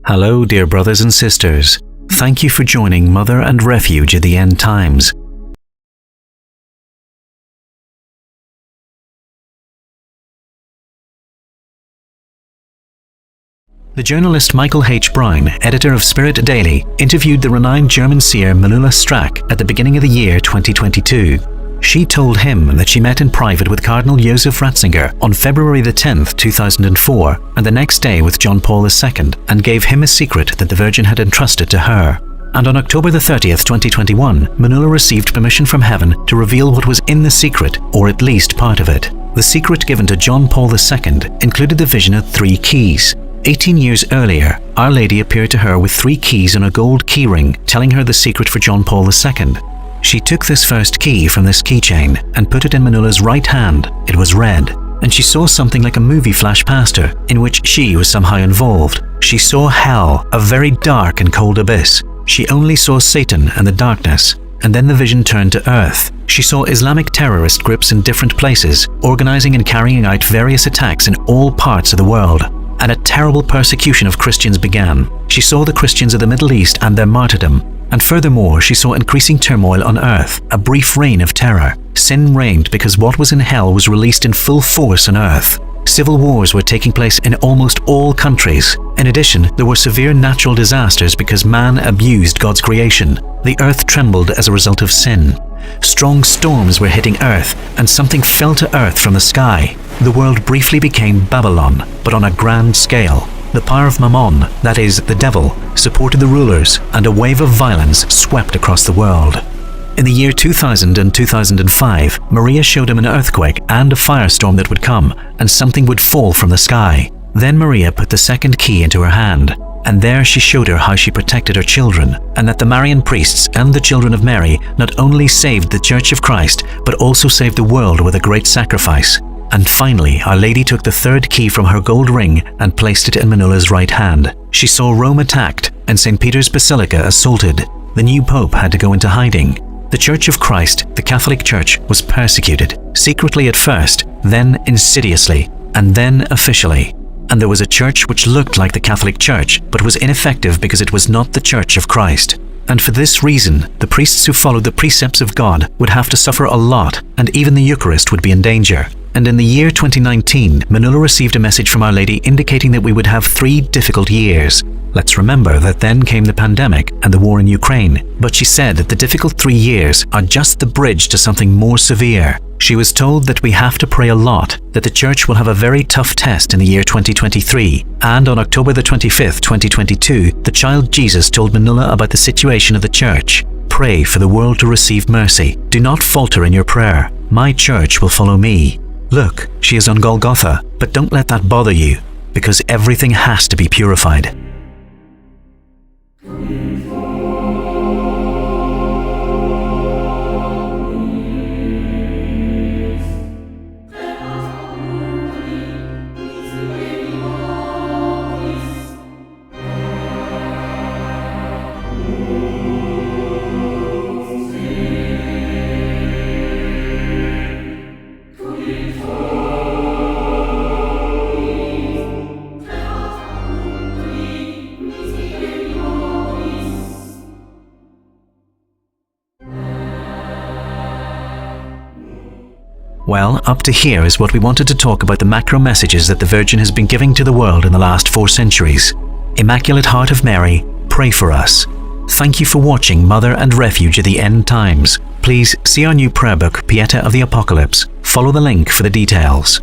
Hello, dear brothers and sisters. Thank you for joining Mother and Refuge at the End Times. The journalist Michael H. Brown, editor of Spirit Daily, interviewed the renowned German seer Manuela Strack at the beginning of the year 2022. She told him that she met in private with Cardinal Joseph Ratzinger on February the 10th, 2004, and the next day with John Paul II, and gave him a secret that the Virgin had entrusted to her. And on October the 30th, 2021, Manuela received permission from heaven to reveal what was in the secret, or at least part of it. The secret given to John Paul II included the vision of 3 keys. 18 years earlier, Our Lady appeared to her with 3 keys on a gold keyring, telling her the secret for John Paul II. She took this first key from this keychain and put it in Manuela's right hand. It was red, and she saw something like a movie flash past her, in which she was somehow involved. She saw hell, a very dark and cold abyss. She only saw Satan and the darkness. And then the vision turned to earth. She saw Islamic terrorist groups in different places, organizing and carrying out various attacks in all parts of the world. And a terrible persecution of Christians began. She saw the Christians of the Middle East and their martyrdom. And furthermore, she saw increasing turmoil on earth, a brief reign of terror. Sin reigned because what was in hell was released in full force on earth. Civil wars were taking place in almost all countries. In addition, there were severe natural disasters because man abused God's creation. The earth trembled as a result of sin. Strong storms were hitting earth, and something fell to earth from the sky. The world briefly became Babylon, but on a grand scale. The power of Mammon, that is, the devil, supported the rulers, and a wave of violence swept across the world. In the year 2000 and 2005, Maria showed him an earthquake and a firestorm that would come, and something would fall from the sky. Then Maria put the second key into her hand, and there she showed her how she protected her children, and that the Marian priests and the children of Mary not only saved the Church of Christ, but also saved the world with a great sacrifice. And finally, Our Lady took the third key from her gold ring and placed it in Manuela's right hand. She saw Rome attacked and St. Peter's Basilica assaulted. The new Pope had to go into hiding. The Church of Christ, the Catholic Church, was persecuted, secretly at first, then insidiously, and then officially. And there was a church which looked like the Catholic Church, but was ineffective because it was not the Church of Christ. And for this reason, the priests who followed the precepts of God would have to suffer a lot, and even the Eucharist would be in danger. And in the year 2019, Manuela received a message from Our Lady indicating that we would have 3 difficult years. Let's remember that then came the pandemic and the war in Ukraine, but she said that the difficult 3 years are just the bridge to something more severe. She was told that we have to pray a lot, that the Church will have a very tough test in the year 2023, and on October the 25th, 2022, the child Jesus told Manuela about the situation of the Church. Pray for the world to receive mercy. Do not falter in your prayer. My Church will follow me. Look, she is on Golgotha, but don't let that bother you, because everything has to be purified. Well, up to here is what we wanted to talk about the macro messages that the Virgin has been giving to the world in the last 4 centuries. Immaculate Heart of Mary, pray for us. Thank you for watching Mother and Refuge at the End Times. Please see our new prayer book, Pieta of the Apocalypse. Follow the link for the details.